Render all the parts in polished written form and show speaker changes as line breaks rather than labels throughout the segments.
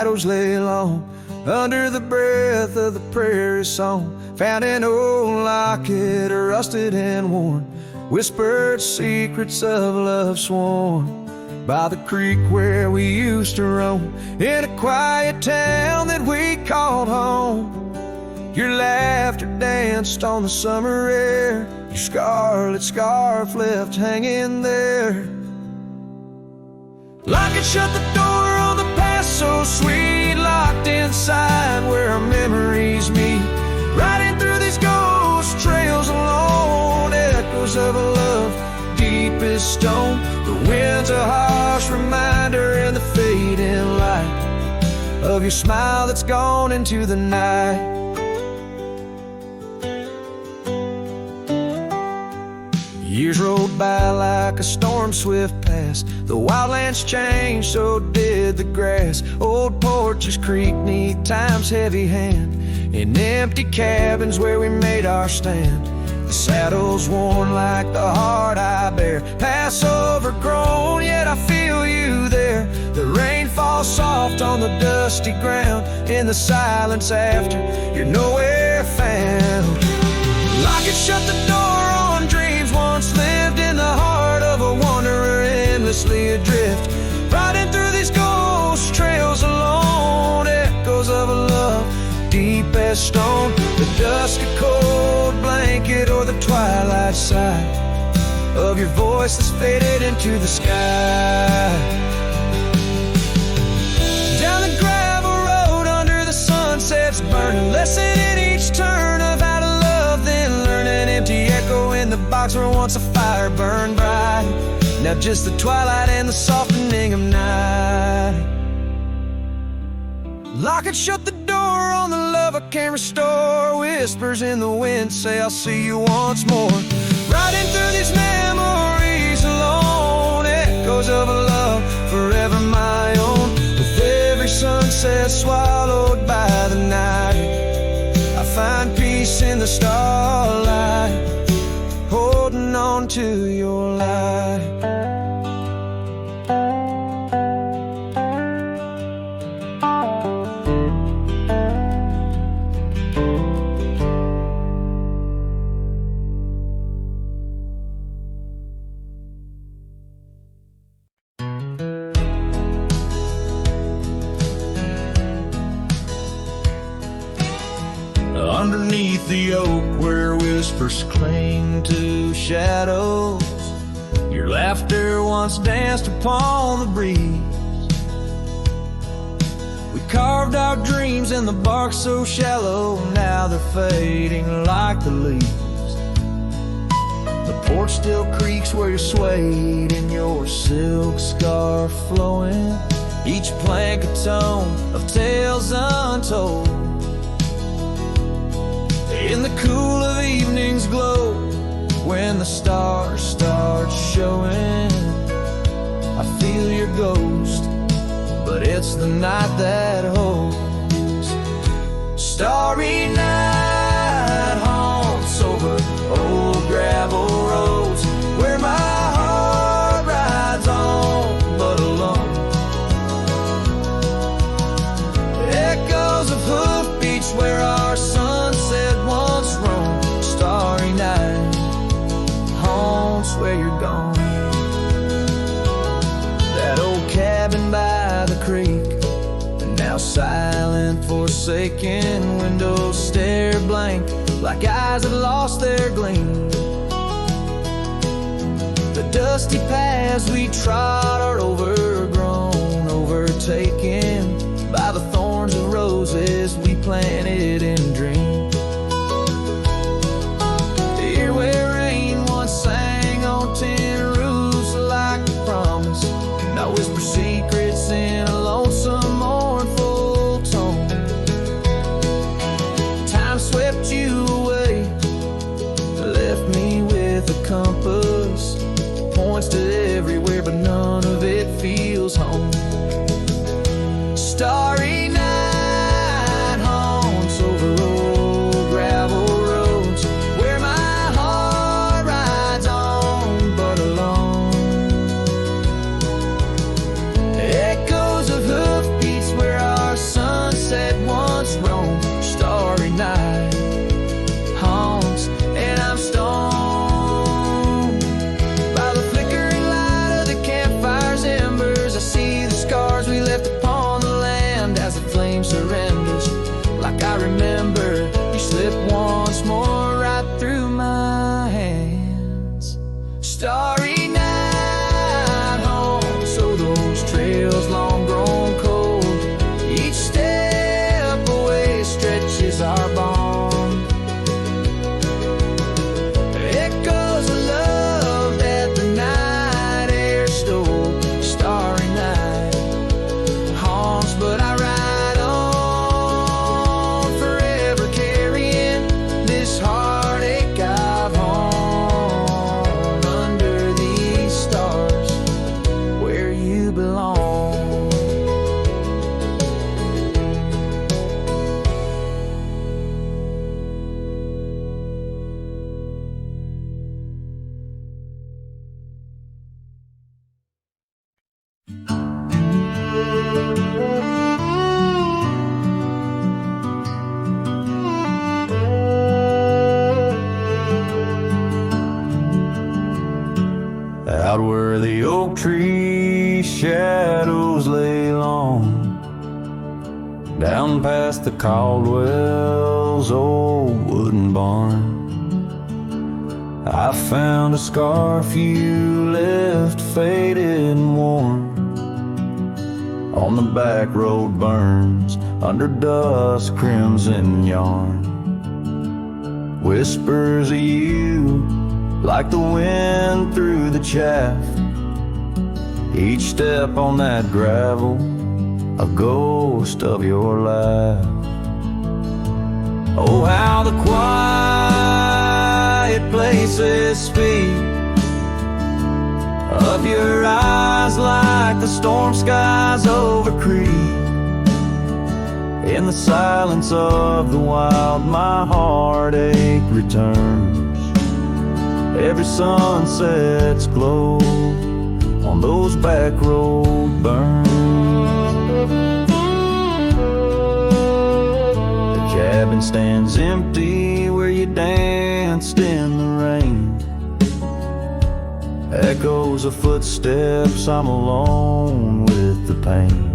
shadows lay long under the breath of the prairie song. Found an old locket, rusted and worn, whispered secrets of love sworn by the creek where we used to roam, in a quiet town that we called home. Your laughter danced on the summer air, your scarlet scarf left hanging there. Locket shut the door on the past so sweet, locked inside where our memories meet. Riding through these ghost trails alone, echoes of a love deep as stone. The wind's a harsh reminder in the fading light of your smile that's gone into the night. Years rolled by like a storm swift past. The wildlands changed, so did the grass. Old porches creak neath time's heavy hand, in empty cabins where we made our stand. The saddle's worn like the heart I bear, past overgrown, yet I feel you there. The rain falls soft on the dusty ground, in the silence after you're nowhere found. Locket shut the door on dreams once lived, in the heart of a wanderer endlessly adrift. Riding through these ghost trails alone, echoes of a love deep as stone. The dusk a cold blanket, or the twilight sigh of your voice that's faded into the sky. Down the gravel road under the sunsets burning, lesson in each turn of how to love, then learn. An empty echo in the box where once a fire burned bright, now just the twilight and the softening of night. Locket shut the door on the love I can't restore. Whispers in the wind say I'll see you once more. Riding through these memories alone, echoes of a love forever my own. With every sunset swallowed by the night, I find peace in the starlight, holding on to your light.
Underneath the oak where whispers cling to shadows, your laughter once danced upon the breeze. We carved our dreams in the bark so shallow, now they're fading like the leaves. The porch still creaks where you're swayed in your silk scarf flowing, each plank a tone of tales untold. In the cool of evening's glow, when the stars start showing, I feel your ghost, but it's the night that holds. Starry night haunts over old gravel roads, where my heart rides on but alone. Echoes of hoofbeats where our sunset once roamed. Starry night haunts where you're gone. That old cabin by the creek, and now silent, forsaken. Windows stare blank like eyes that lost their gleam. The dusty paths we trod are overgrown, overtaken by the thorns and roses we planted in dreams. Here where rain once sang on tin roofs like a promise, now whisper secrets in a lonesome mournful tone. Time swept you away, left me with a compass, points to everywhere but none of it feels home. Starry night haunts
down past the Caldwell's old wooden barn. I found a scarf you left faded and worn. On the back road burns under dust crimson yarn. Whispers of you like the wind through the chaff. Each step on that gravel, a ghost of your laugh. Oh, how the quiet places speak of your eyes like the storm skies over creek. In the silence of the wild, my heartache returns. Every sunset's glow on those back road burns. The cabin stands empty where you danced in the rain. Echoes of footsteps, I'm alone with the pain.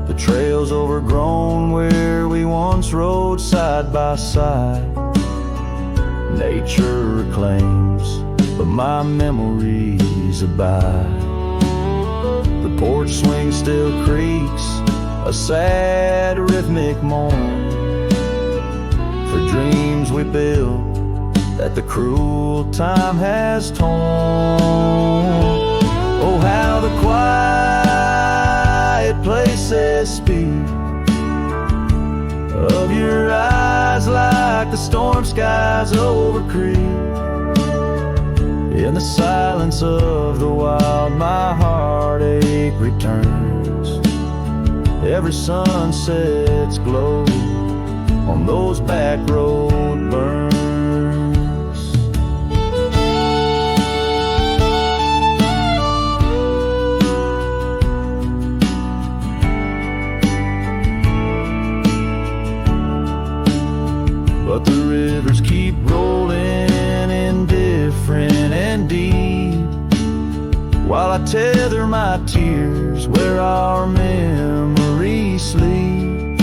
The trail's overgrown where we once rode side by side. Nature reclaims, but my memories abide. The porch swing still creaks, a sad rhythmic mourn for dreams we built that the cruel time has torn. Oh, how the quiet places speak of your eyes like the storm skies over creek. In the silence of the wild, my heartache returns. Every sunset's glow on those back road burns. But the rivers keep rolling indifferent and deep, while I tether my tears where our memories sleep.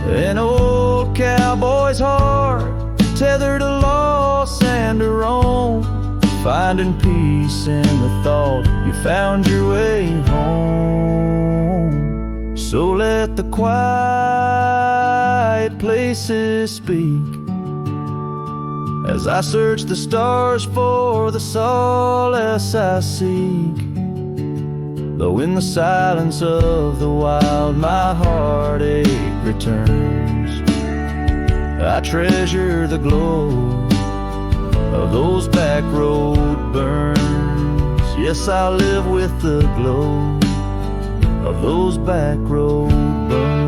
An old cowboy's heart tethered to loss and to roam, finding peace in the thought you found your way home. So let the quiet places speak as I search the stars for the solace I seek. Though in the silence of the wild, my heartache returns. I treasure the glow of those back road burns. Yes, I live with the glow of those back road burns.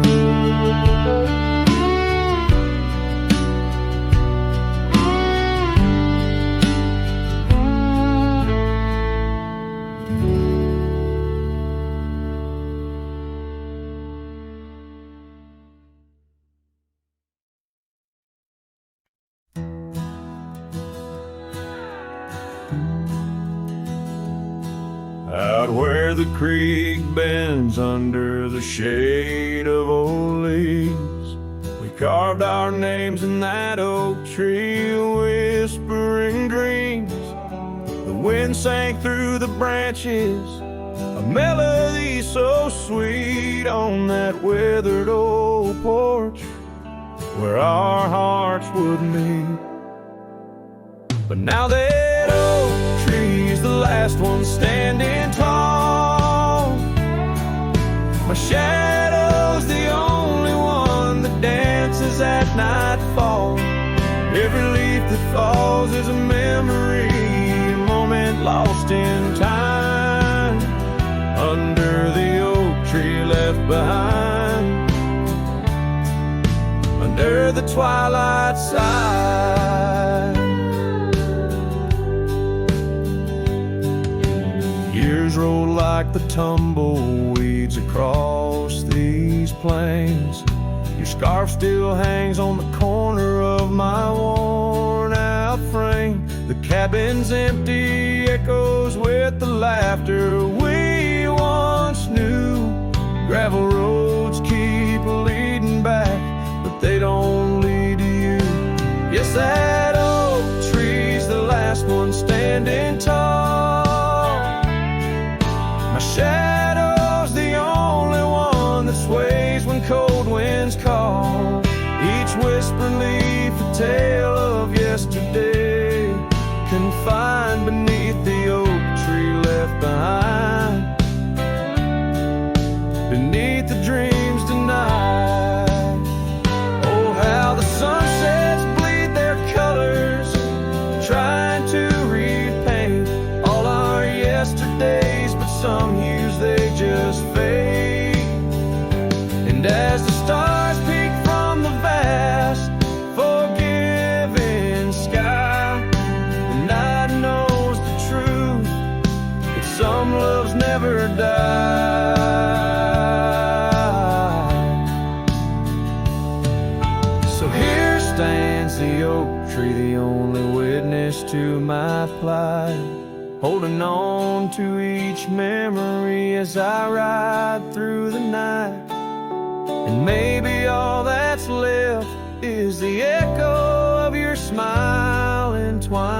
Out where the creek bends under the shade of old leaves, we carved our names in that oak tree, whispering dreams. The wind sang through the branches, a melody so sweet on that weathered old porch where our hearts would meet. But now that oak tree's the last one standing tall, my shadow's the only one that dances at nightfall. Every leaf that falls is a memory, a moment lost in time, under the oak tree left behind, under the twilight side. Years roll like the tumbleweeds across these plains. Your scarf still hangs on the corner of my worn out frame. The cabin's empty, echoes with the laughter we once knew. find beneath the oak tree left behind, beneath the dreams denied. Oh, how the sunsets bleed their colors, trying to repaint all our yesterdays, but some hues they just fade. And as the stars peek from the vast, forgiving sky, the night knows the truth, that some loves never die. So here stands the oak tree, the only witness to my plight, holding on to each memory as I ride through the night. And maybe all that's left is the echo of your smile entwined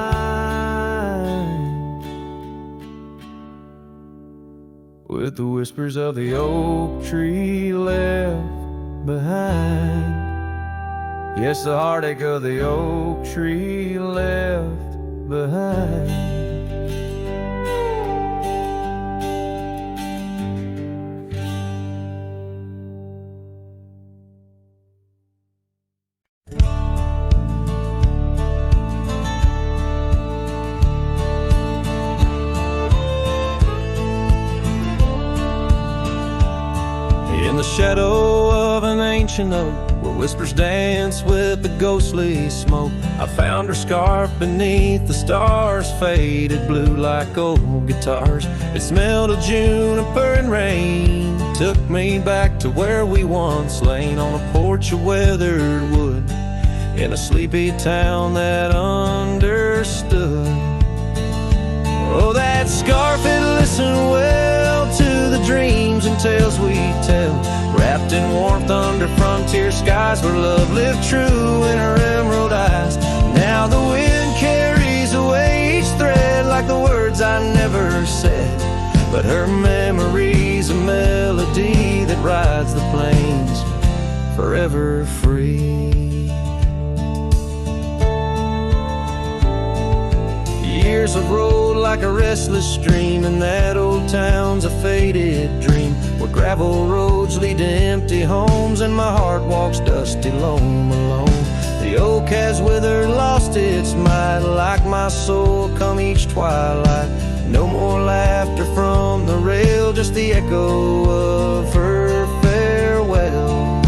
with the whispers of the oak tree left behind. Yes, the heartache of the oak tree left behind. In the shadow of an ancient oak, where whispers dance with the ghostly smoke, I found her scarf beneath the stars, faded blue like old guitars. It smelled of juniper and rain, took me back to where we once lain on a porch of weathered wood, in a sleepy town that understood. Oh, that scarf, it listened well to the dreams and tales we tell, wrapped in warmth under frontier skies, where love lived true in her emerald eyes. Now the wind carries away each thread like the words I never said, but her memory's a melody that rides the plains forever free. Years have rolled like a restless stream, and that old town's a faded dream, where gravel roads lead to empty homes, and my heart walks dusty, lone, alone. The oak has withered, lost its might, like my soul come each twilight. No more laughter from the rail, just the echo of her farewell.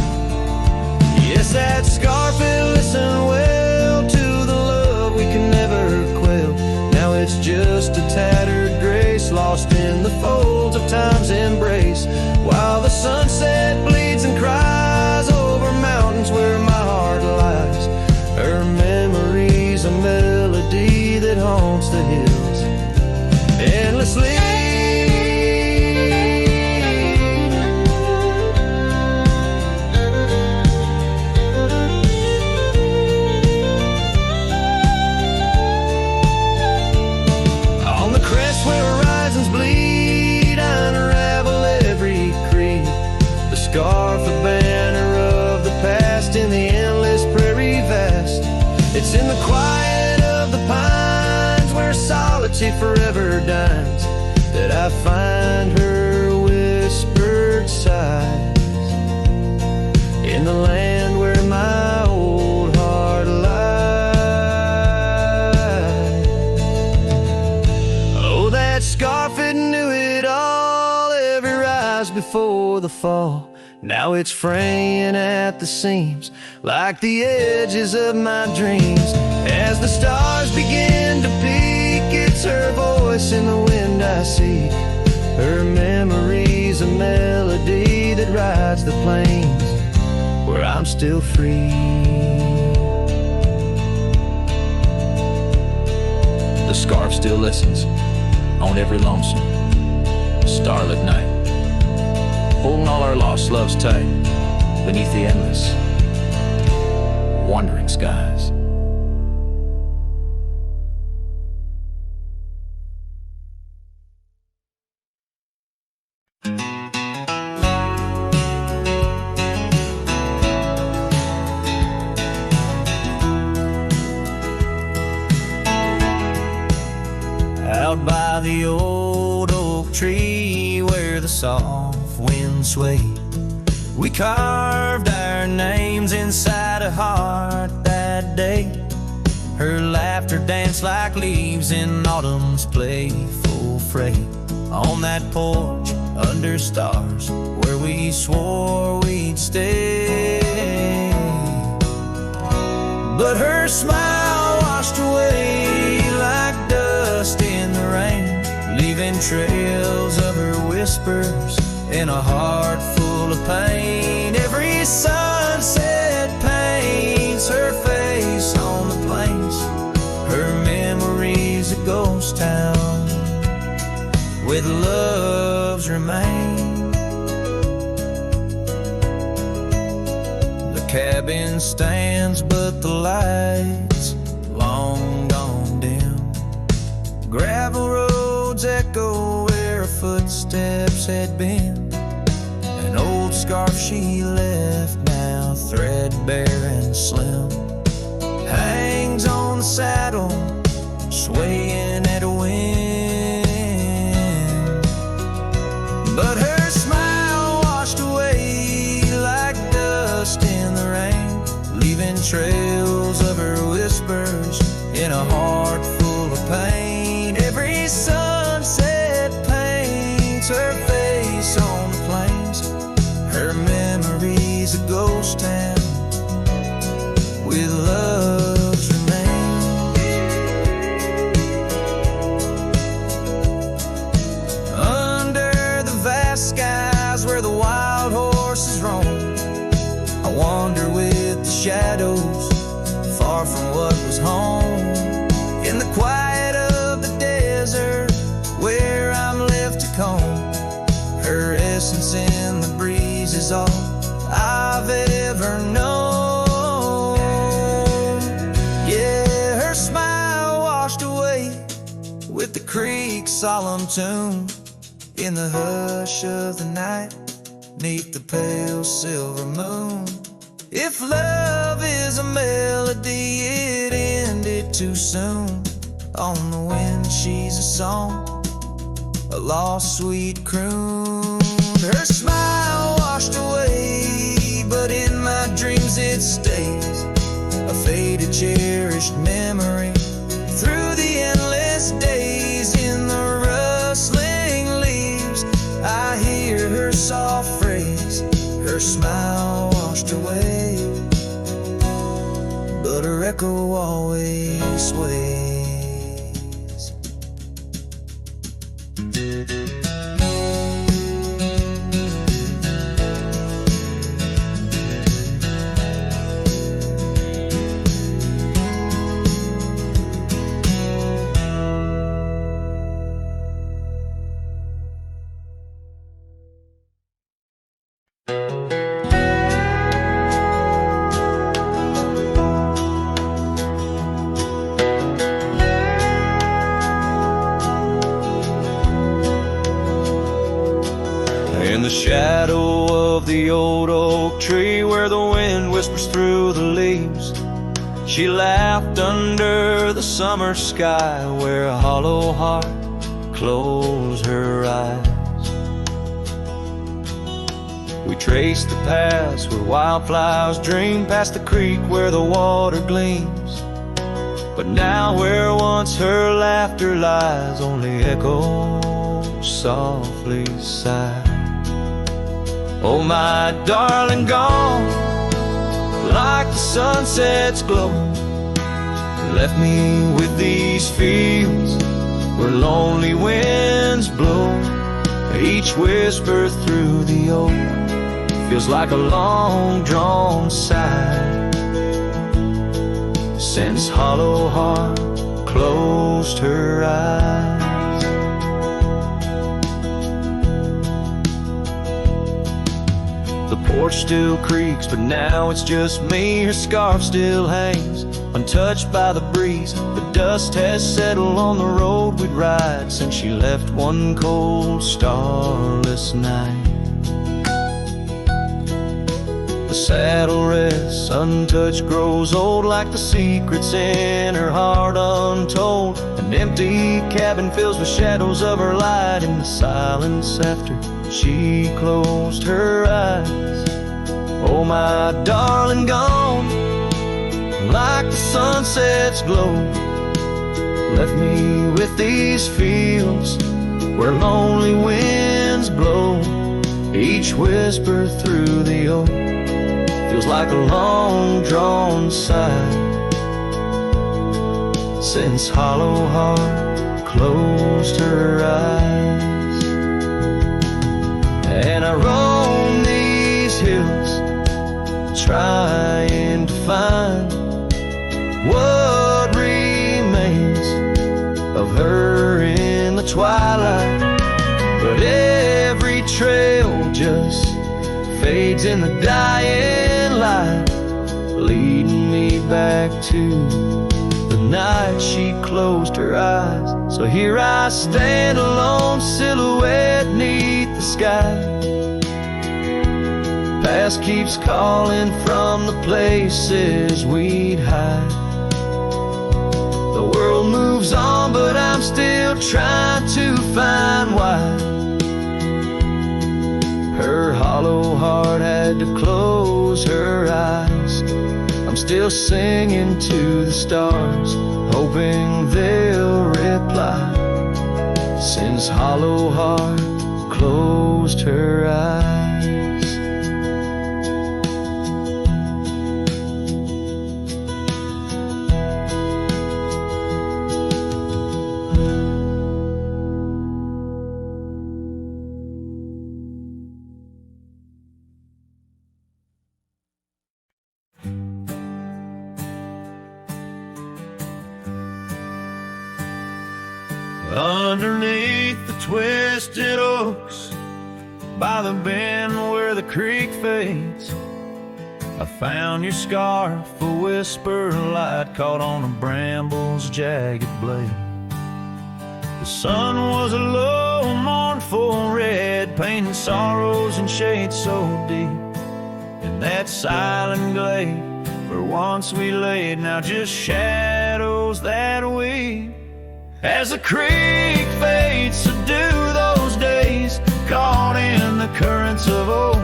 Yes, that scarf, it listened well to the love we can never quell. Now it's just a tattered grace, lost in the folds of time's embrace, while the sunset bleeds and cries over mountains where my heart lies. Her memory's a melody that haunts the hills endlessly. Scarf, a banner of the past in the endless prairie vast. It's in the quiet of the pines, where solitude forever dines, that I find her whispered sighs, in the land where my old heart lies. Oh, that scarf, it knew it all, every rise before the fall. Now it's fraying at the seams, like the edges of my dreams. As the stars begin to peak, it's her voice in the wind I seek. Her memory's a melody that rides the plains where I'm still free. The scarf still listens on every lonesome starlit night, holding all our lost loves tight beneath the endless, wandering skies.
soft wind swayed. We carved our names inside a heart that day. Her laughter danced like leaves in autumn's playful fray. On that porch under stars where we swore we'd stay. But her smile washed away like dust in the rain, leaving trails of her whispers in a heart full of pain. Every sunset paints her face on the plains. Her memory's a ghost town with love's remain. The cabin stands, but the lights long gone dim. Gravel roads echo where her footsteps had been. An old scarf she left, now threadbare and slim, hangs on the saddle, swaying at a wind. But her smile washed away like dust in the rain, leaving trails of her whispers in a heart full of pain. Every sunset paints her face on the plains. Her memory's a ghost town with love's remains. Under the vast skies where the wild horses roam, I wander with the shadows, far from what was home. In the quiet of the desert where I'm left to comb, her essence in the breeze is all I've ever known. Yeah, her smile washed away with the creek's solemn tune. In the hush of the night, neath the pale silver moon. If love is a melody, it ended too soon. On the wind she's a song, a lost sweet croon. Her smile washed away, but in my dreams it stays, a faded cherished memory. Through the endless days, in the rustling leaves, I hear her soft phrase. Her smile washed away, but her echo always sways. In the shadow of the old oak tree where the wind whispers through the leaves, she laughed under the summer sky where a hollow heart closed her eyes. We traced the paths where wildflowers dream, past the creek where the water gleams. But now where once her laughter lies, only echoes softly sigh. Oh, my darling, gone like the sunset's glow, left me with these fields where lonely winds blow. Each whisper through the oak feels like a long-drawn sigh, since hollow heart closed her eyes. The porch still creaks, but now it's just me. Her scarf still hangs, untouched by the breeze. The dust has settled on the road we'd ride since she left one cold, starless night. The saddle rests untouched, grows old like the secrets in her heart untold. An empty cabin fills with shadows of her light in the silence after she closed her eyes. Oh, my darling, gone like the sunset's glow. Left me with these fields where lonely winds blow. Each whisper through the oak feels like a long-drawn sigh. Since Hollow Heart closed her eyes. And I roam these hills trying to find what remains of her in the twilight. But every trail just fades in the dying light, leading me back to the night she closed her eyes. So here I stand, a lone silhouette neath the sky. Past keeps calling from the places we'd hide. The world moves on, but I'm still trying to find why her hollow heart had to close her eyes. I'm still singing to the stars, hoping they'll reply, since Hollow Heart closed her eyes. Underneath the twisted oaks, by the bend where the creek fades, I found your scarf, a whisper of light caught on a bramble's jagged blade. The sun was a low, mournful red, painting sorrows in shades so deep. In that silent glade where once we laid, now just shadows that weep. As the creek fades to do those days, caught in the currents of old,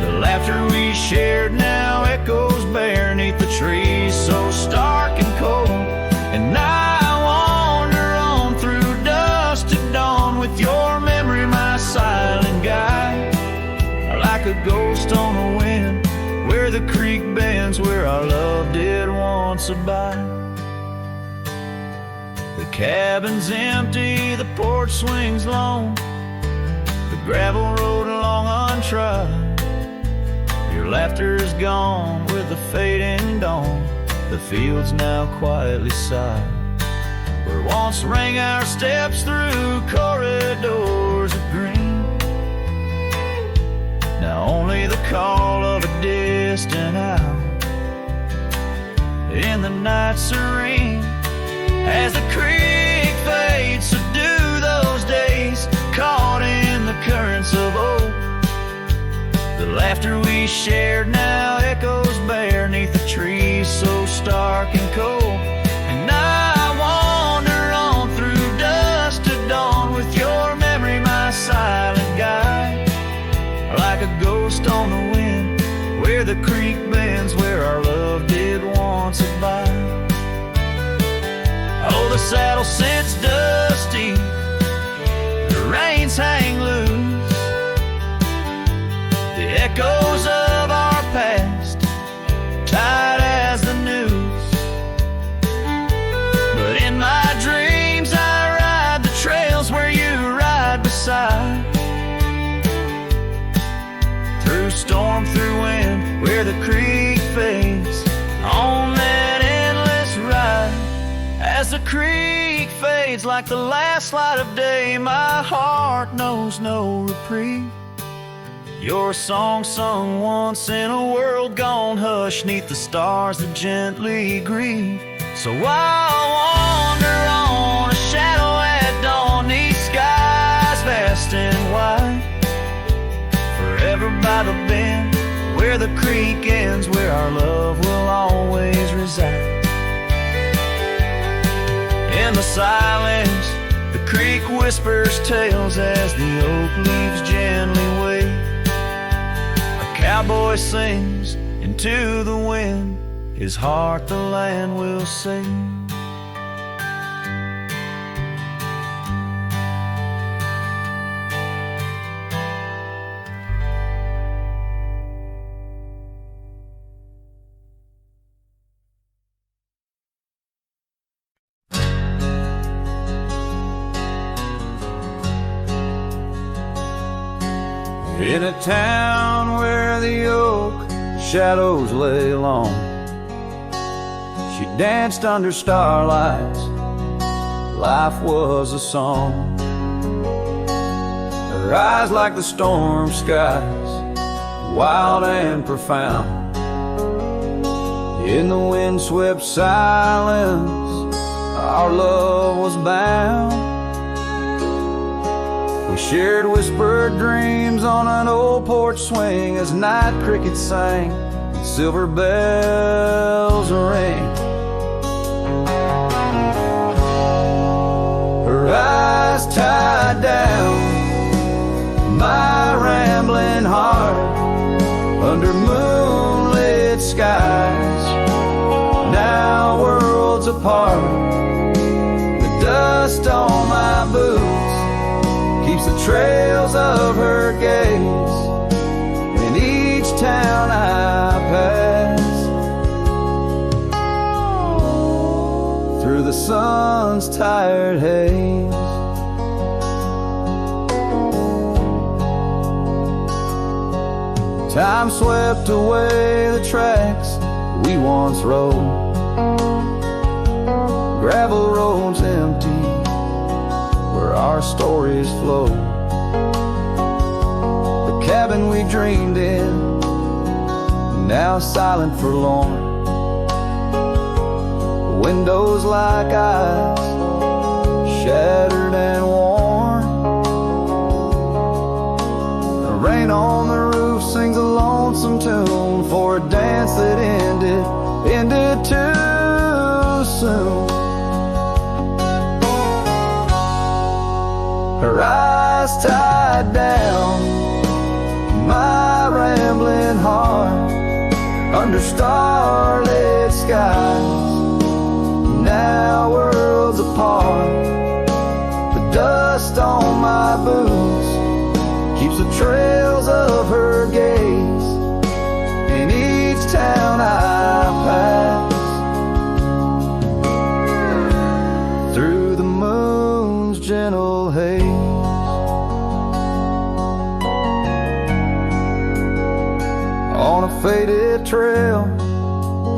the laughter we shared now echoes bare neath the trees so stark and cold. And I wander on through dusk to dawn with your memory, my silent guide, like a ghost on the wind where the creek bends, where our love did once abide. The cabin's empty, the porch swings long, the gravel road along untrod. Your laughter is gone with the fading dawn, the fields now quietly sigh. Where once rang our steps through corridors of green, now only the call of a distant owl in the night serene. As the creek fades to do those days, caught in the currents of old, the laughter we shared now echoes bare neath the trees so stark and cold. And I wander on through dusk to dawn with your memory, my silent guide, like a ghost on the wind where the creek bends, where our love did once abide. Oh, the saddle sits dusty, the reins hang loose, the echoes of our past tight as the news. But in my dreams I ride the trails where you ride beside, through storm, through wind, where the creek fades on that endless ride. As the creek fades like the last light of day, my heart knows no reprieve. Your song sung once in a world gone hush, neath the stars that gently grieve. So I'll wander on, a shadow at dawn, neath skies vast and wide, forever by the bend where the creek ends, where our love will always reside. In the silence, the creek whispers tales as the oak leaves gently wave. A cowboy sings into the wind, his heart the land will sing. In a town where the oak shadows lay long, she danced under starlights, life was a song. Her eyes like the storm skies, wild and profound. In the windswept silence, our love was bound. We shared whispered dreams on an old porch swing as night crickets sang and silver bells rang. Her eyes tied down my rambling heart under moonlit skies, now worlds apart. The dust on my boots keeps the trails of her gaze in each town I pass, through the sun's tired haze. Time swept away the tracks we once rode, gravel roads empty where our stories flow. The cabin we dreamed in, now silent forlorn. The windows like eyes, shattered and worn. The rain on the roof sings a lonesome tune for a dance that ended too soon. Her eyes tied down my rambling heart under starlit skies, now worlds apart. The dust on my boots keeps the trails of her gaze in each town I pass, through the moon's gentle haze. On a faded trail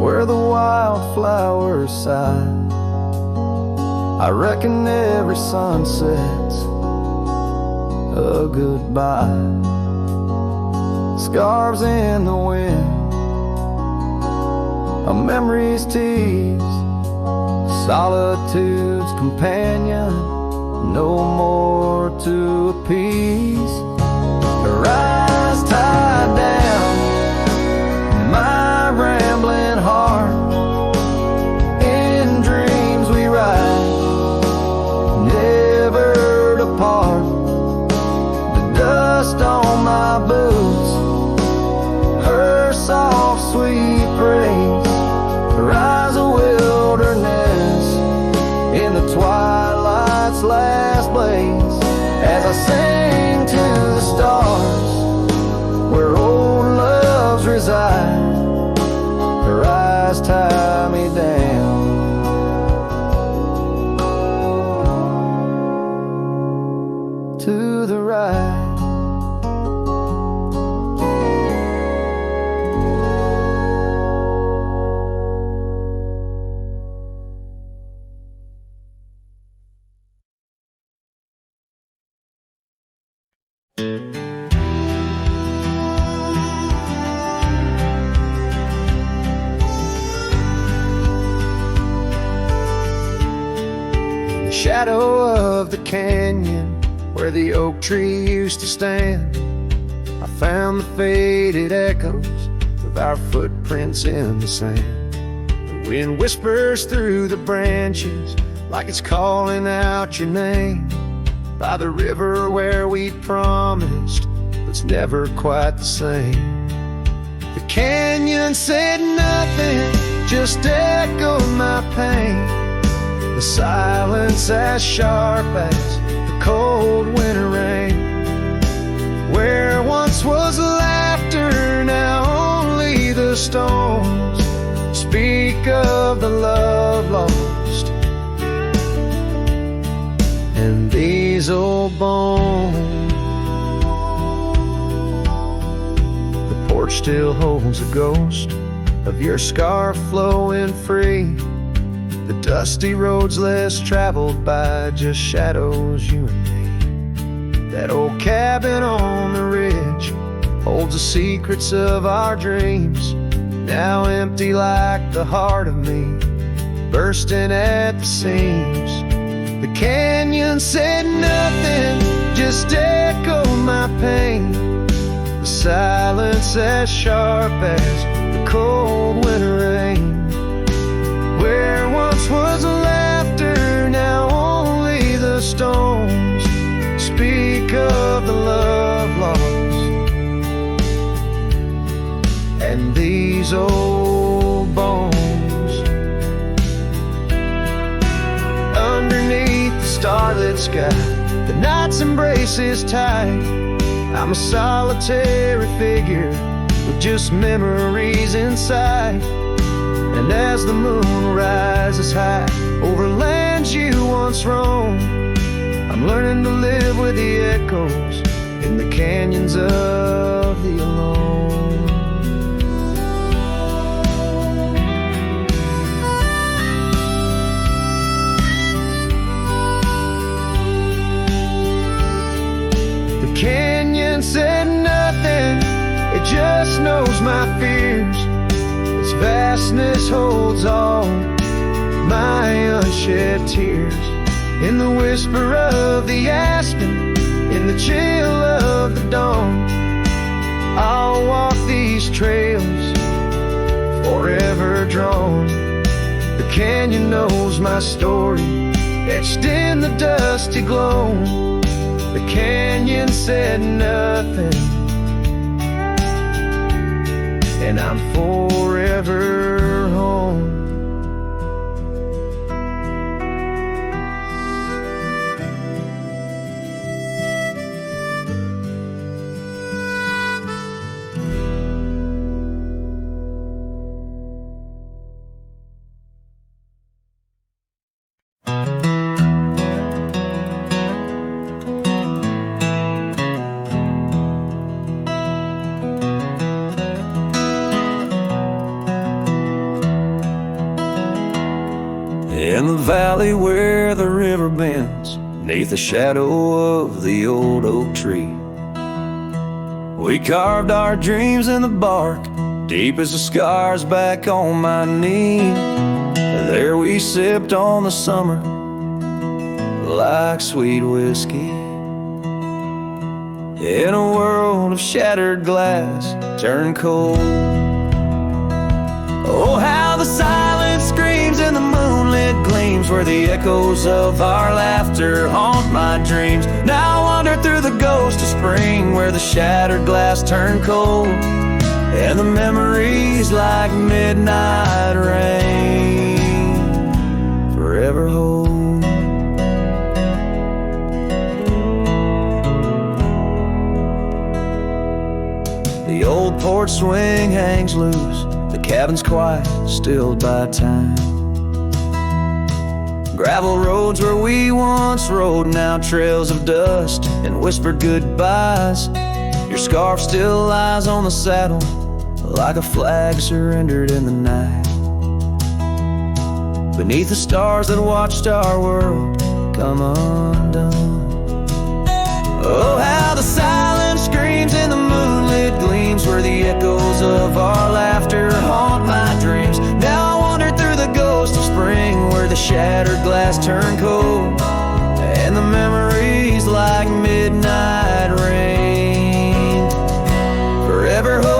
where the wildflowers sigh, I reckon every sunset's a goodbye. Scarves in the wind, a memory's tease, solitude's companion, no more to appease. Her eyes tied down my rambling heart, in dreams we ride, never to part. The dust on my boots, her soft sweet praise, her eyes a wilderness in the twilight's last blaze, as I sing to the stars where old loves reside. Her eyes tie me down to the right. Shadow of the canyon where the oak tree used to stand, I found the faded echoes of our footprints in the sand. The wind whispers through the branches,
like it's calling out your name. By the river where we promised, it's never quite the same. The canyon said nothing, just echoed my pain. The silence as sharp as the cold winter rain. Where once was laughter, now only the stones speak of the love lost. And these old bones, the porch still holds a ghost of your scarf flowing free. The dusty roads less traveled by, just shadows, you and me. That old cabin on the ridge holds the secrets of our dreams, now empty like the heart of me, bursting at the seams. The canyon said nothing, just echoed my pain. The silence as sharp as the cold winter rain. Where once was laughter, now only the stones speak of the love lost. And these old bones, underneath the starlit sky, the night's embrace is tight. I'm a solitary figure with just memories inside. And as the moon rises high over lands you once roamed, I'm learning to live with the echoes in the canyons of the alone. The canyon said nothing, it just knows my fears. Its vastness holds all my unshed tears. In the whisper of the aspen, in the chill of the dawn, I'll walk these trails forever drawn. The canyon knows my story, etched in the dusty glow. The canyon said nothing, and I'm forever home.
In the valley where the river bends, neath the shadow of the old oak tree, we carved our dreams in the bark, deep as the scars back on my knee. There we sipped on the summer like sweet whiskey. In a world of shattered glass turned cold. Oh, how the silence screams and the moonlit gleams, where the echoes of our laughter haunt my dreams. Now I wander through the ghost of spring, where the shattered glass turned cold, and the memories like midnight rain forever hold. The old porch swing hangs loose, the cabin's quiet, stilled by time. Gravel roads where we once rode, now trails of dust and whispered goodbyes. Your scarf still lies on the saddle, like a flag surrendered in the night. Beneath the stars that watched our world come undone. Oh, how the silence screams and the moonlit gleams, where the echoes of our laughter haunt my dreams. Now I wander through the ghost of spring, where the shattered glass turned cold, and the memories like midnight rain forever hold.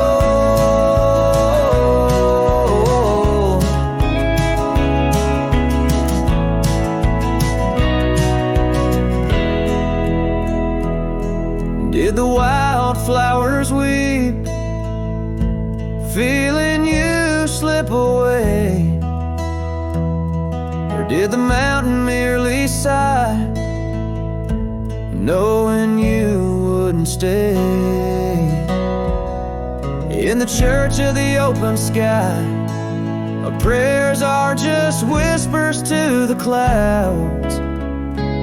weep, feeling you slip away? Or did the mountain merely sigh, knowing you wouldn't stay? In the church of the open sky, our prayers are just whispers to the clouds,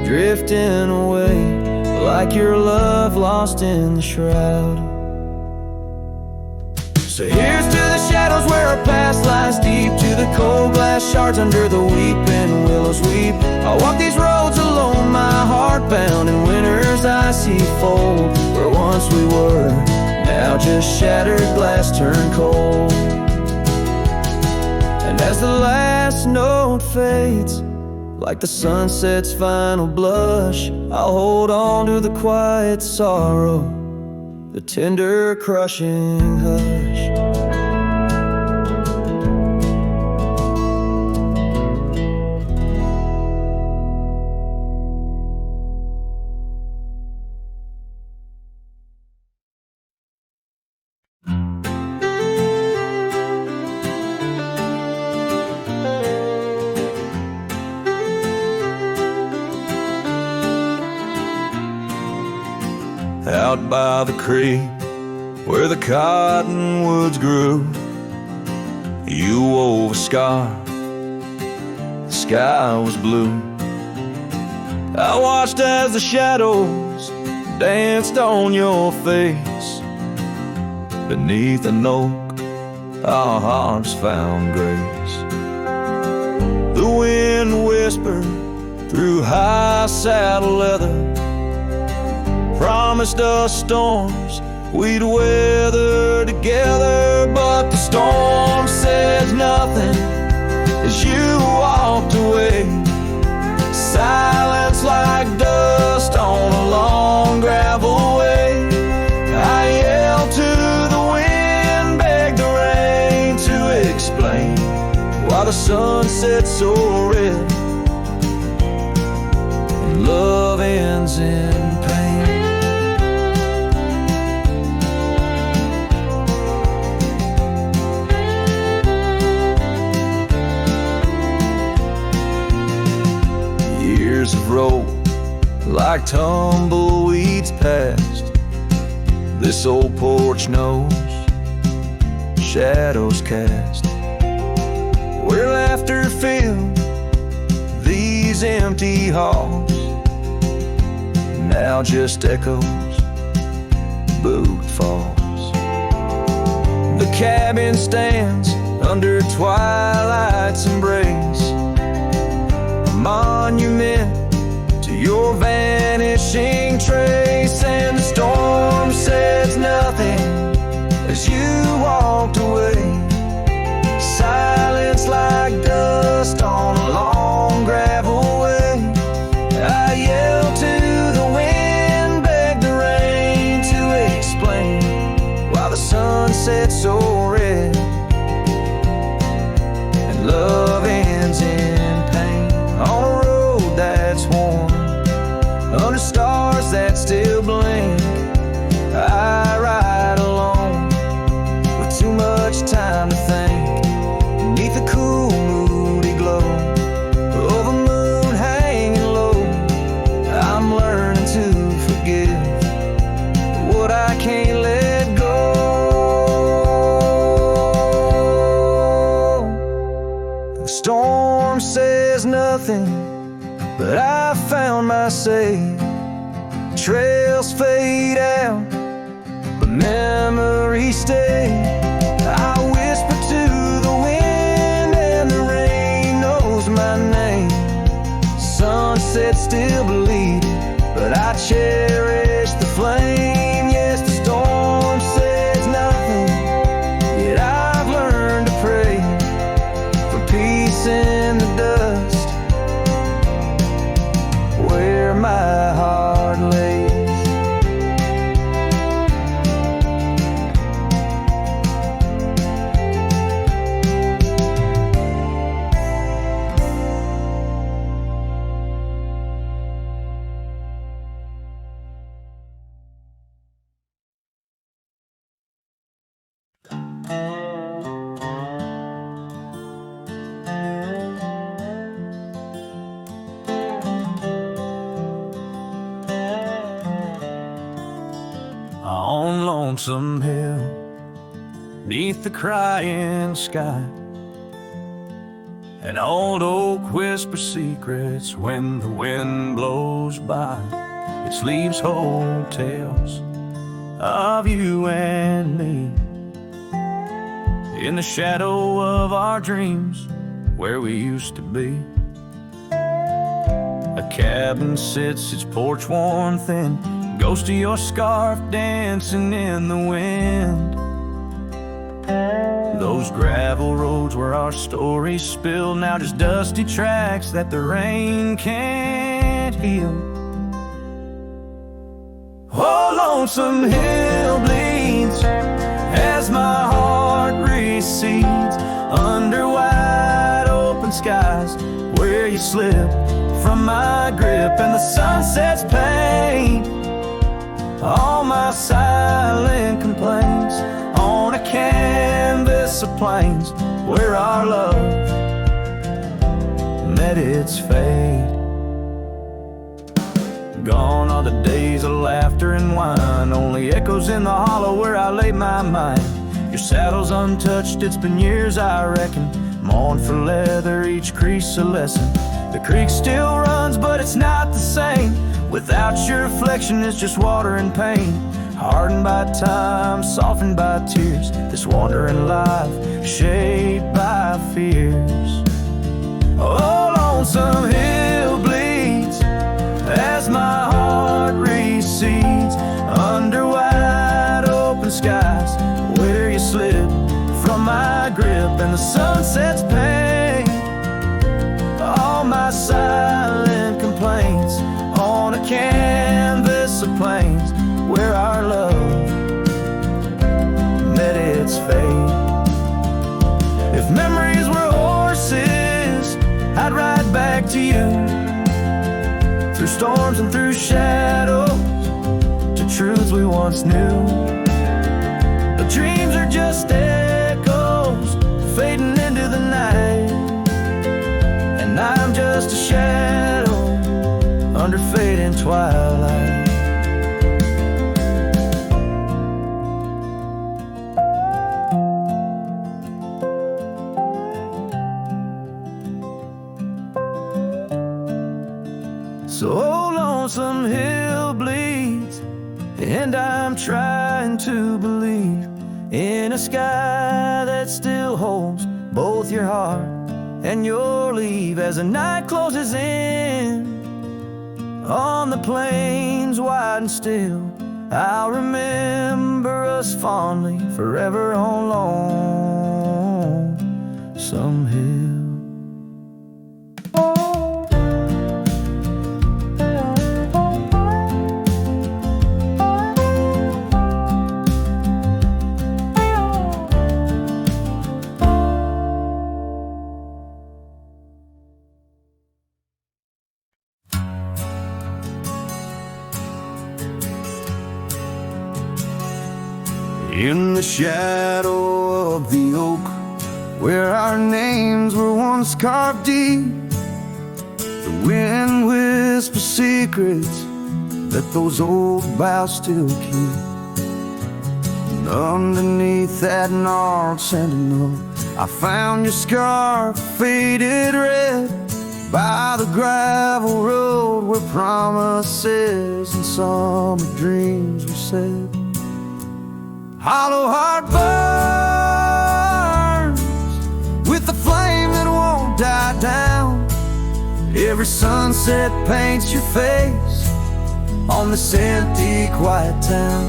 drifting away like your love lost in the shroud. So here's to the shadows where our past lies deep, to the cold glass shards under the weeping willows weep. I walk these roads alone, my heart bound in winter's icy fold, where once we were, now just shattered glass turned cold. And as the last note fades, like the sunset's final blush, I'll hold on to the quiet sorrow, the tender crushing hush. Out by the creek where the cottonwoods grew, you wove a scar, the sky was blue. I watched as the shadows danced on your face. Beneath an oak, our hearts found grace. The wind whispered through high saddle leather, promised us storms we'd weather together. But the storm says nothing as you walked away. Silence like dust on a long gravel way. I yelled to the wind, begged the rain to explain why the sun set so red and love ends in pain. Years have rolled like tumbleweeds past. This old porch knows shadows cast, where laughter filled these empty halls. Now just echoes, boot falls. The cabin stands under twilight's embrace, a monument to your vanishing trace. And the storm says nothing as you walked away. Silence like dust on a long gravel way. I yelled to the wind, begged the rain to explain why the sun set so red and love ends in pain. On a road that's worn, under stars that still blink, I ride alone with too much time to think. Beneath the cool, moody glow of a moon hanging low, I'm learning to forgive what I can't let go. The storm says nothing, but I found my say. Trails fade out, but memories stay. I whisper to the wind, and the rain knows my name. Sunset still bleeding, but I cherish the flame. Yes, the storm says nothing, yet I've learned to pray for peace in the dust where my heart lays. lonesome hill, neath the crying sky, an old oak whispers secrets when the wind blows by. Its leaves hold tales of you and me, in the shadow of our dreams, where we used to be. A cabin sits, its porch worn thin, ghost of your scarf dancing in the wind. Those gravel roads where our stories spilled, now just dusty tracks that the rain can't heal. Oh, lonesome hill bleeds as my heart recedes, under wide open skies where you slip from my grip, and the sunset's pain all my silent complaints on a canvas of plains where our love met its fate. Gone are the days of laughter and wine, only echoes in the hollow where I lay my mind. Your saddle's untouched, it's been years I reckon, mourn for leather, each crease a lesson. The creek still runs, but it's not the same without your reflection. It's just water and pain, hardened by time, softened by tears, this wandering life shaped by fears. Oh, lonesome hill bleeds as my heart recedes, under wide open skies where you slip from my grip, and the sunset's pain all my silent complaints on a canvas of plains where our love met its fate. If memories were horses, I'd ride back to you, through storms and through shadows, to truths we once knew. But dreams are just echoes fading into the night, and I'm just a shadow under fading twilight. So lonesome hill bleeds, and I'm trying to believe in a sky that still holds both your heart and your leave. As the night closes in on the plains wide and still, I'll remember us fondly forever on lonesome hill. In the shadow of the oak, where our names were once carved deep, the wind whispers secrets that those old boughs still keep. And underneath that gnarled sentinel, I found your scarf faded red by the gravel road where promises and summer dreams were said. Hollow heart burns with the flame that won't die down. Every sunset paints your face on this empty, quiet town.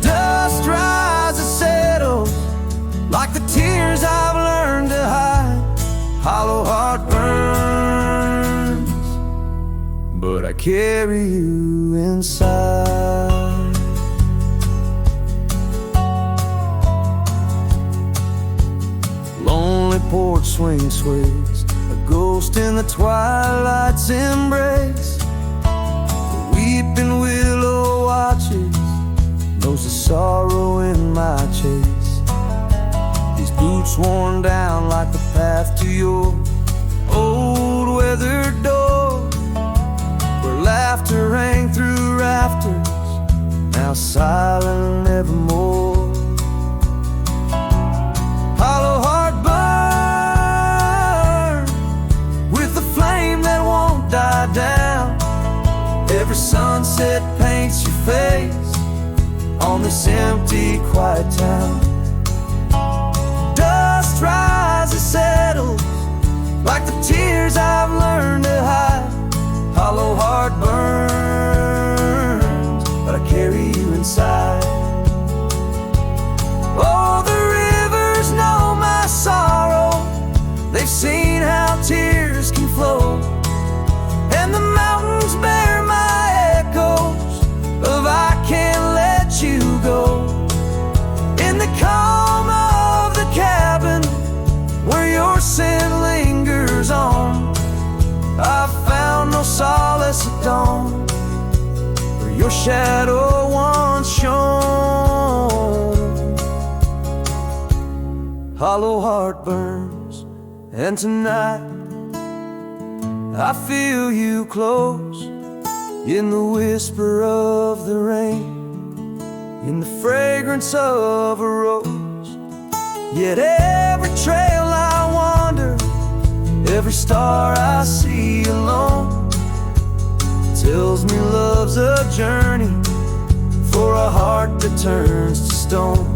Dust rises, settles like the tears I've learned to hide. Hollow heart burns, but I carry you inside. Lonely porch swing sways, a ghost in the twilight's embrace. The weeping willow watches, knows the sorrow in my chase. These boots worn down like the path to your old weathered door, where laughter rang through rafters, now now silent evermore. Hollow heart burn with the flame that won't die down. Every sunset paints your face on this empty, quiet town. Dust rises, settles like the tears I've learned to hide. Hollow heart burns, but I carry you inside. Oh, the rivers know my sorrow. They've seen how tears can flow, and the mountains bear my echoes of I can't let you go. In the calm of the cabin where your scent lingers on, I've found no solace at dawn, where your shadow once shone. Hollow heart burns, and tonight I feel you close, in the whisper of the rain, in the fragrance of a rose. Yet every trail I wander, every star I see alone, tells me love's a journey for a heart that turns to stone.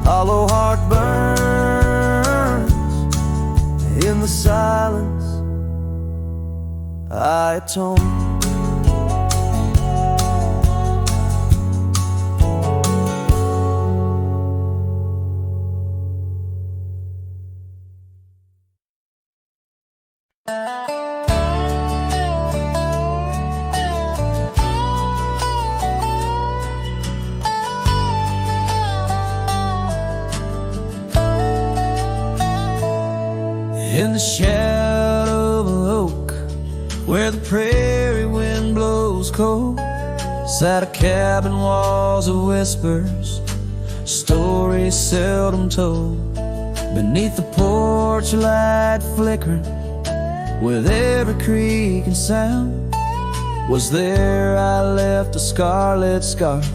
Hollow heart burns, in the silence I atone.
In the shadow of an oak, where the prairie wind blows cold, sat a cabin, walls of whispers, stories seldom told. Beneath the porch light flickering, with every creak and sound, was there I left a scarlet scarf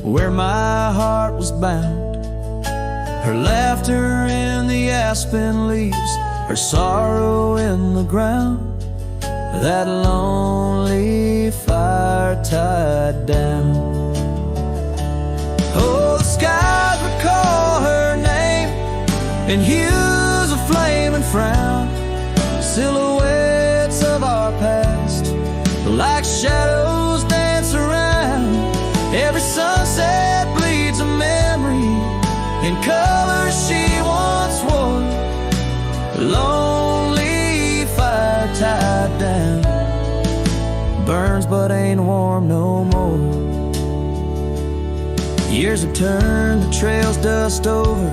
where my heart was bound. Her laughter in the aspen leaves, her sorrow in the ground, that lonely fire tied down. Oh, the skies recall her name in hues of flame and frown, silhouettes of our past, like shadows dance around. Every sunset bleeds a memory in colors she once wore. Lonely fire tied down, burns but ain't warm no more. Years have turned the trails dust over,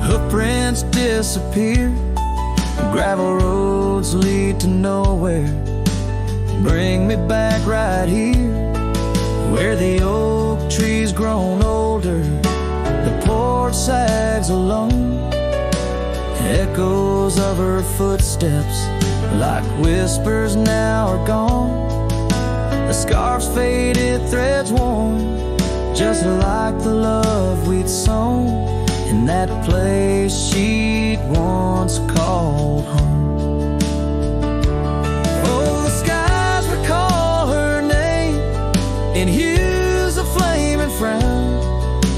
hoofprints disappear, gravel roads lead to nowhere. Bring me back right here, where the oak tree's grown older, the porch sags alone. Echoes of her footsteps, like whispers, now are gone. The scarf's faded, threads worn, just like the love we'd sown in that place she'd once called home. Oh, the skies recall her name in hues of flame and frown,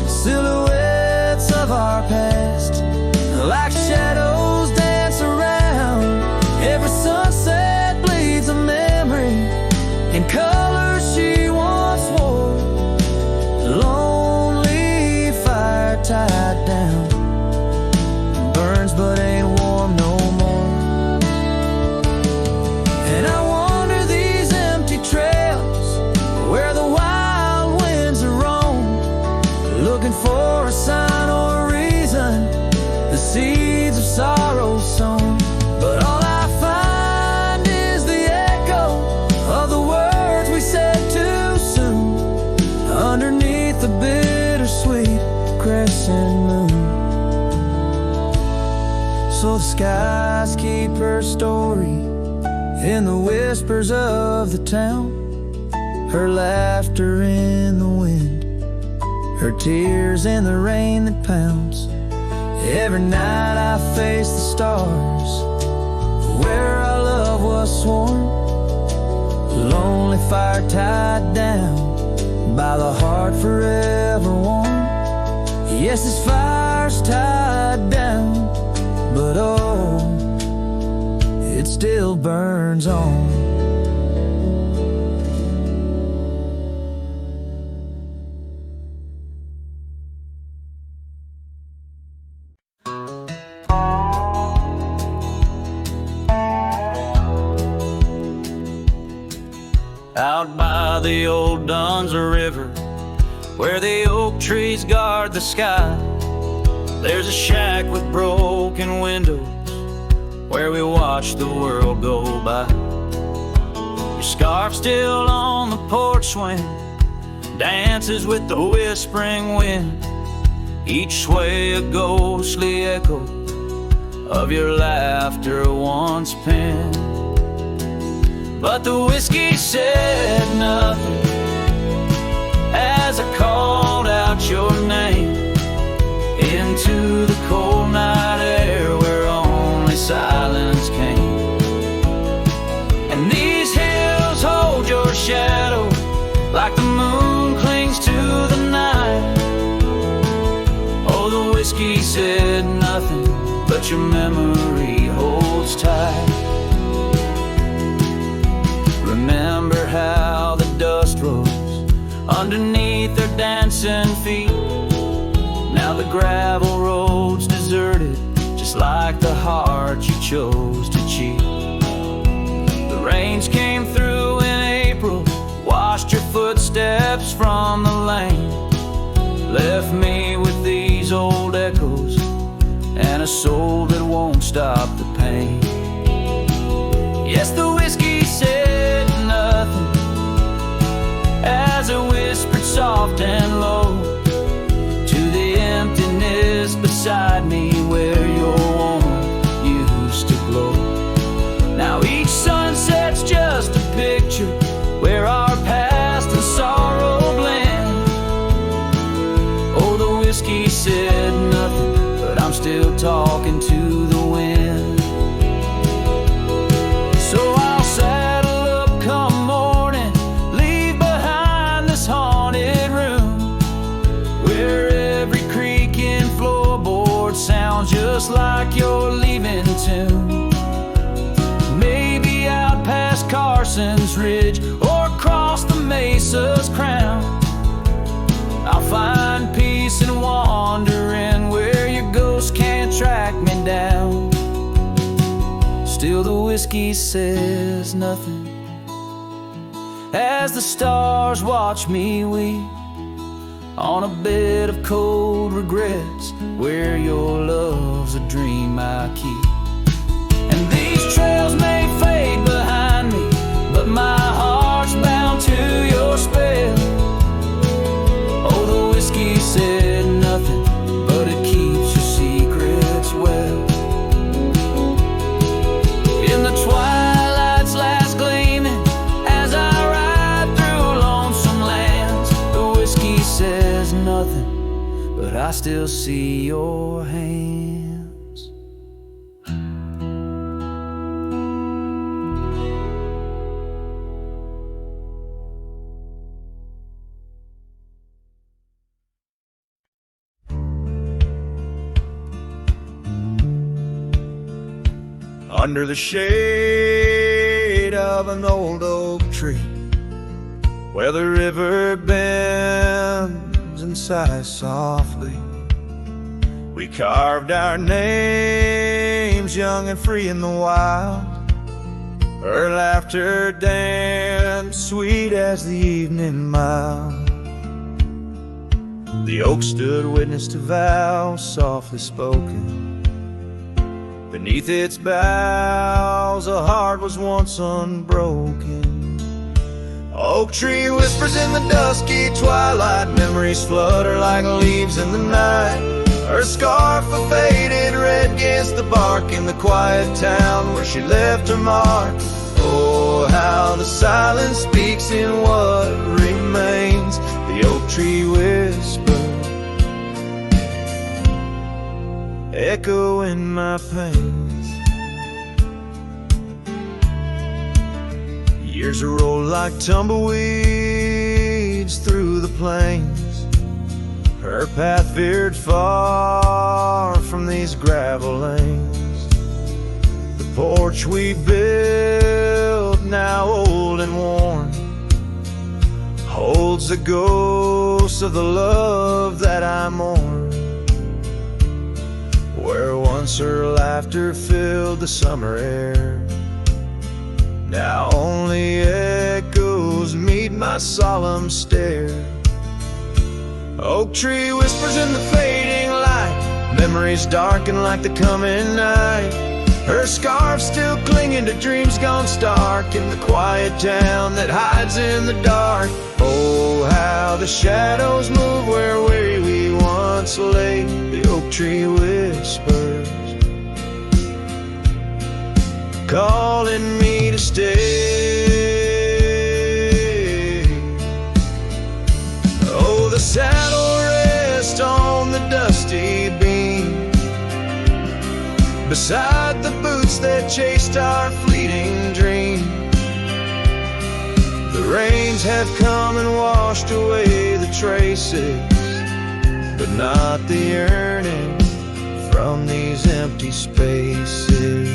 silhouettes of our past, like shadows dance around. Every sunset bleeds a memory in colors she once wore. Lonely fire tied down, burns but ain't warm no more. And I wander these empty trails where the wild winds are roam, looking for a sign or a reason, the seeds of sorrow sown. But all I find is the echo of the words we said too soon, underneath the bittersweet crescent moon. So the skies keep her story in the whispers of the town, her laughter in the wind, her tears in the rain that pounds. Every night I face the stars, where our love was sworn. Lonely fire tied down by the heart forever warm. Yes, this fire's tied down, but oh, it still burns on.
Out by the old Duns River, where the oak trees guard the sky, there's a shack with broken windows, where we watch the world go by. Your scarf still on the porch swing, dances with the whispering wind, each sway a ghostly echo of your laughter once penned. But the whiskey said nothing as I called out your name into the cold night air where only silence came. And these hills hold your shadow like the moon clings to the night. Oh, the whiskey said nothing, but your memory holds tight. Remember how the dust rose underneath their dancing feet. Now the gravel road's deserted, just like the heart you chose to cheat. The rains came through in April, washed your footsteps from the lane, left me with these old echoes and a soul that won't stop the pain. Yes, the whiskey said nothing as it whispered soft and low to the emptiness beside me where your warmth used to glow. Now each sunset's just a picture where our past and sorrow blend. Oh, the whiskey said nothing, but I'm still talking to the wind. So I'll saddle up come morning, leave behind this haunted room where every creaking floorboard sounds just like your leaving tune. Maybe out past Carson's Ridge or across the mesa's crown, I'll find peace in wandering where your ghost can't track me down. Still the whiskey says nothing as the stars watch me weep on a bed of cold regrets where your love's a dream I keep. And these trails may fade behind me, but my heart's bound to your spell. Oh, the whiskey said nothing, but it keeps your secrets well. In the twilight's last gleaming, as I ride through lonesome lands, the whiskey says nothing, but I still see your hands.
Under the shade of an old oak tree, where the river bends and sighs softly, we carved our names young and free in the wild. Her laughter danced sweet as the evening mild. The oak stood witness to vows softly spoken. Beneath its boughs a heart was once unbroken. Oak tree whispers in the dusky twilight, memories flutter like leaves in the night. Her scarf a faded red against the bark in the quiet town where she left her mark. Oh, how the silence speaks in what remains. The oak tree whispers, echo in my pain. Years roll like tumbleweeds through the plains. Her path veered far from these gravel lanes. The porch we built, now old and worn, holds the ghost of the love that I mourn. Where once her laughter filled the summer air, now only echoes meet my solemn stare. Oak tree whispers in the fading light, memories darken like the coming night. Her scarf still clinging to dreams gone stark in the quiet town that hides in the dark. Oh, how the shadows move where we once lay. The oak tree whispers, calling me to stay. Oh, the saddle rests on the dusty beam, beside the boots that chased our fleeting dream. The rains have come and washed away the traces, but not the yearning from these empty spaces.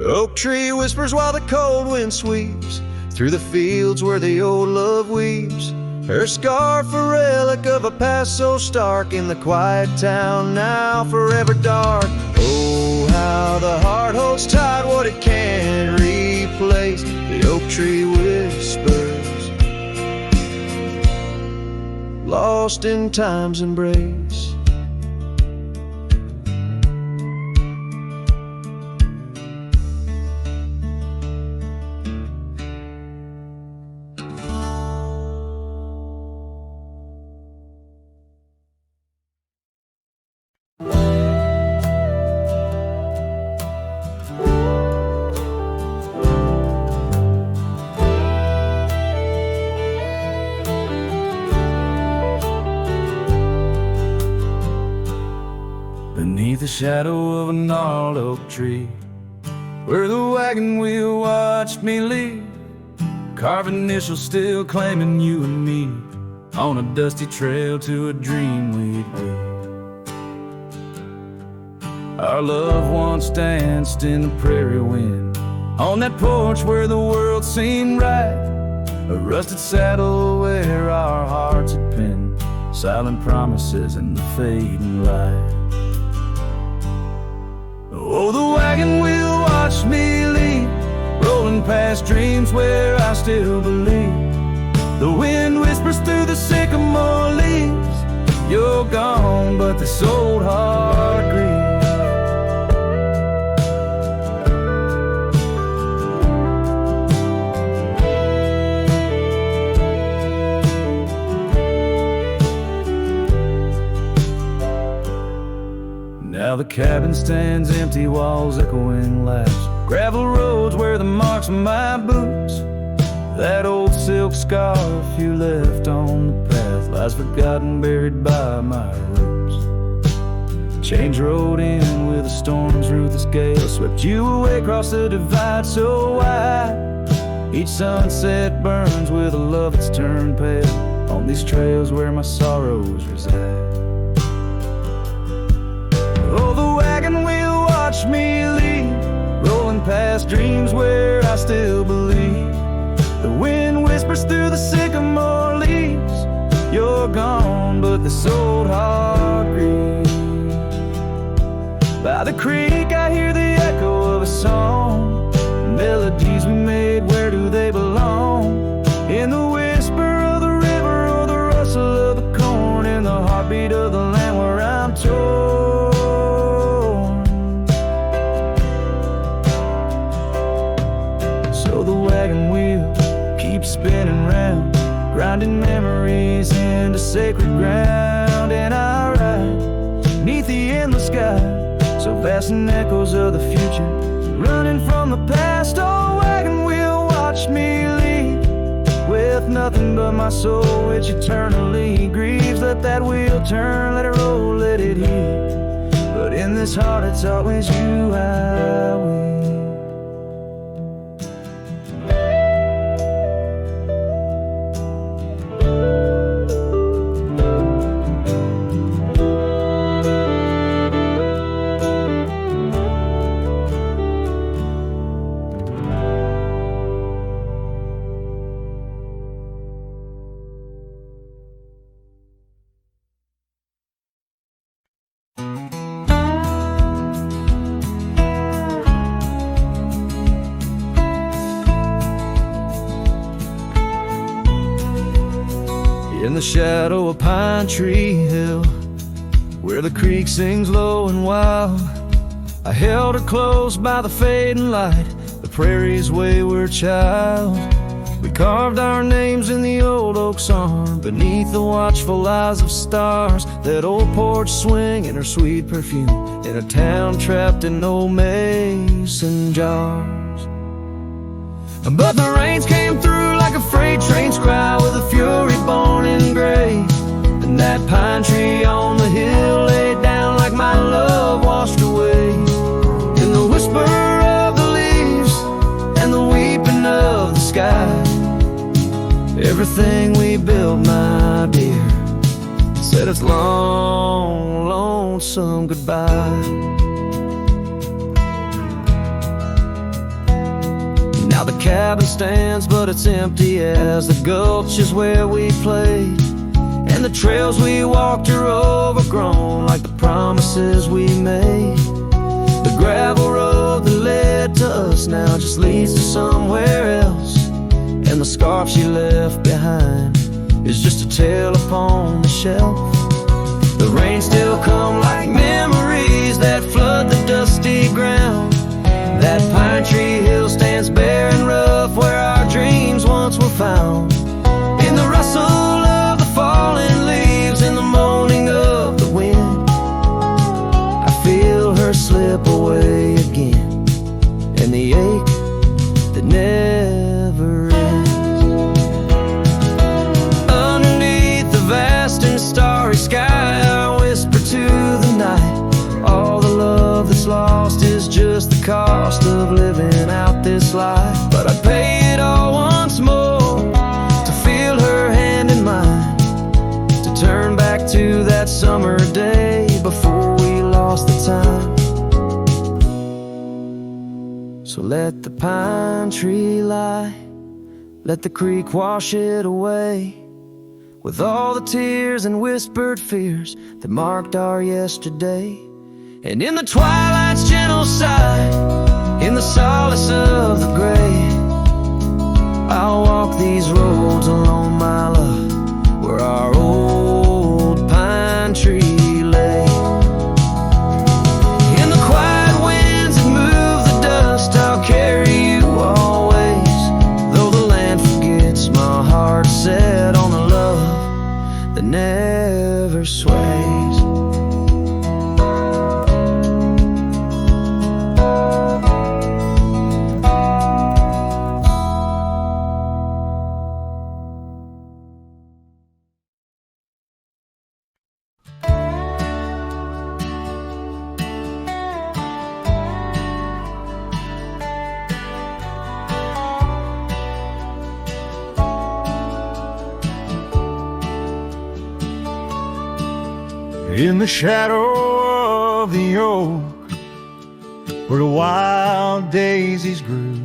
Oak tree whispers while the cold wind sweeps through the fields where the old love weeps. Her scarf a relic of a past so stark in the quiet town now forever dark. Oh, how the heart holds tight what it can't replace. The oak tree whispers, lost in time's embrace.
Beneath the shadow of a gnarled oak tree, where the wagon wheel watched me leave, carved initials still claiming you and me, on a dusty trail to a dream we'd be. Our love once danced in the prairie wind, on that porch where the world seemed right, a rusted saddle where our hearts had been, silent promises in the fading light. Oh, the wagon wheel watched me leave, rolling past dreams where I still believe. The wind whispers through the sycamore leaves, you're gone, but this old heart grieves. Now the cabin stands empty, walls echoing laughs, gravel roads where the marks of my boots, that old silk scarf you left on the path lies forgotten, buried by my roots. Change rode in with a storm's ruthless gale, swept you away across the divide so wide. Each sunset burns with a love that's turned pale, on these trails where my sorrows reside. Oh, the wagon wheel watched me leave, rolling past dreams where I still believe. The wind whispers through the sycamore leaves, you're gone, but this old heart grieves. By the creek I hear the echo of a song, melodies we made, where do they belong? In the whisper of the river or the rustle of the corn, in the heartbeat of the land where I'm torn. So the wagon wheel keeps spinning round, grinding memories into sacred ground. And I ride neath the endless sky, so vast in echoes of the future, running from the past. Oh, wagon wheel watch me leave, with nothing but my soul which eternally grieves. Let that wheel turn, let it roll,
let it heal. But in this heart it's always you I will. In the shadow of Pine Tree Hill, where the creek sings low and wild, I held her close by the fading light, the prairie's wayward child. We carved our names in the old oak's arm, beneath the watchful eyes of stars. That old porch swinging her sweet perfume, in a town trapped in old mason jars. But the rains came through like a freight train's cry, with a fury born in grace. And that pine tree on the hill laid down like my love washed away. In the whisper of the leaves and the weeping of the sky, everything we built, my dear, said its long, lonesome goodbye. Now the cabin stands, but it's empty as the gulch is where we played. And the trails we walked are overgrown like the promises we made. The gravel road that led to us now just leads to somewhere else. And the scarf she left behind is just a tale upon the shelf. The rain still come like memories that flood the dusty ground. That pine tree hill stands bare and rough, where our dreams once were found. In the rustle of the falling leaves, in the moaning of the wind, I feel her slip away again, and the ache that never ends. Underneath the vast and starry sky, I whisper to the night, all the love that's lost is just the cost of living out this life. But I'd pay it all once more to feel her hand in mine, to turn back to that summer day before we lost the time. So let the pine tree lie, let the creek wash it away, with all the tears and whispered fears that marked our yesterday. And in the twilight's gentle sigh, in the solace of the gray, I'll walk these roads alone, my love, where our old pine tree lay. In the quiet winds that move the dust, I'll carry you always, though the land forgets, my heart set on the love that never sways.
In the shadow of the oak, where the wild daisies grew,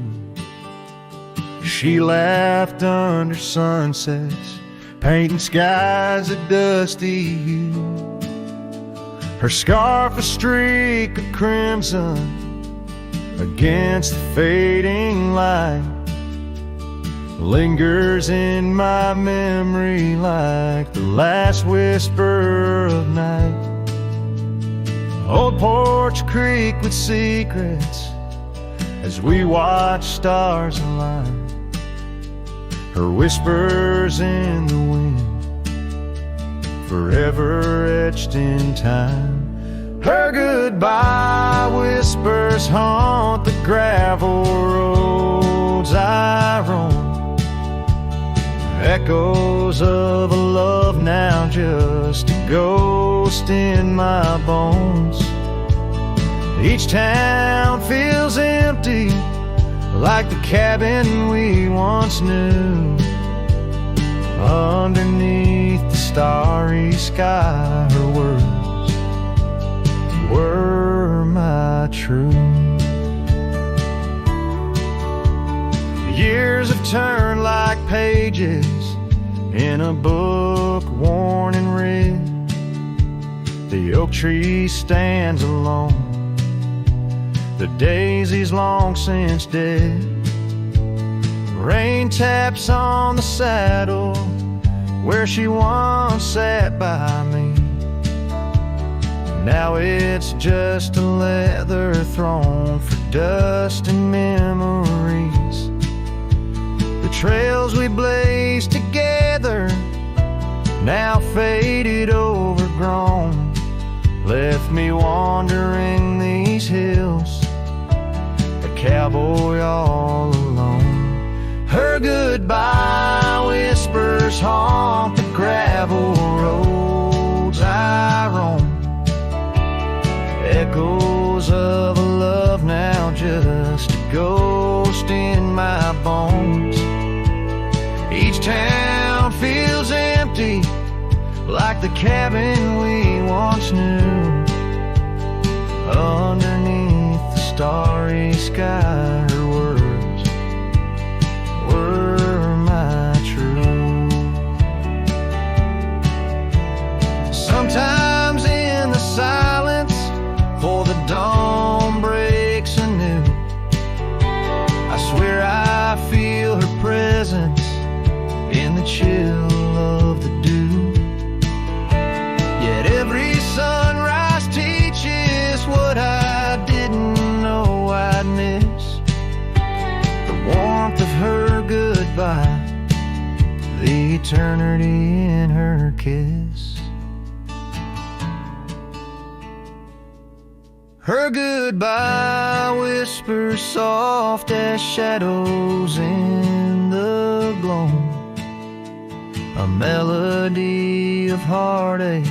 she laughed under sunsets, painting skies a dusty hue. Her scarf a streak of crimson against the fading light, lingers in my memory like the last whisper of night. Old Porch Creek with secrets as we watch stars align, her whispers in the wind forever etched in time. Her goodbye whispers haunt the gravel roads I roam, echoes of a love now just a ghost ghost in my bones. Each town feels empty, like the cabin we once knew. Underneath the starry sky, her words were my truth. Years have turned like pages in a book worn and read. The oak tree stands alone, the daisy's long since dead. Rain taps on the saddle where she once sat by me. Now it's just a leather throne for dust and memories. The trails we blazed together, now faded, overgrown, left me wandering these hills, a cowboy all alone. Her goodbye whispers haunt the gravel roads I roam, echoes of a love now just a ghost in my bones. Each town feels empty, like the cabin we once knew. Underneath the starry sky, her words were my truth. Sometimes in the silence, before the dawn breaks anew, I swear I feel her presence in the chill of the dew. Yet every sunrise teaches what I didn't know I'd miss. The warmth of her goodbye, the eternity in her kiss. Her goodbye whispers soft as shadows in the gloam, a melody of heartache,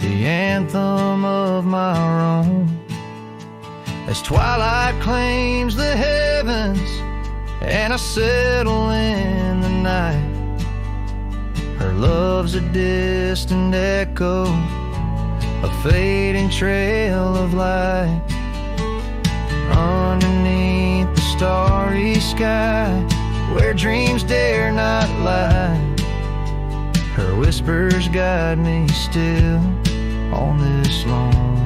the anthem of my own. As twilight claims the heavens and I settle in the night, her love's a distant echo, a fading trail of light. Underneath the starry sky, where dreams dare not lie, her whispers guide me still on this long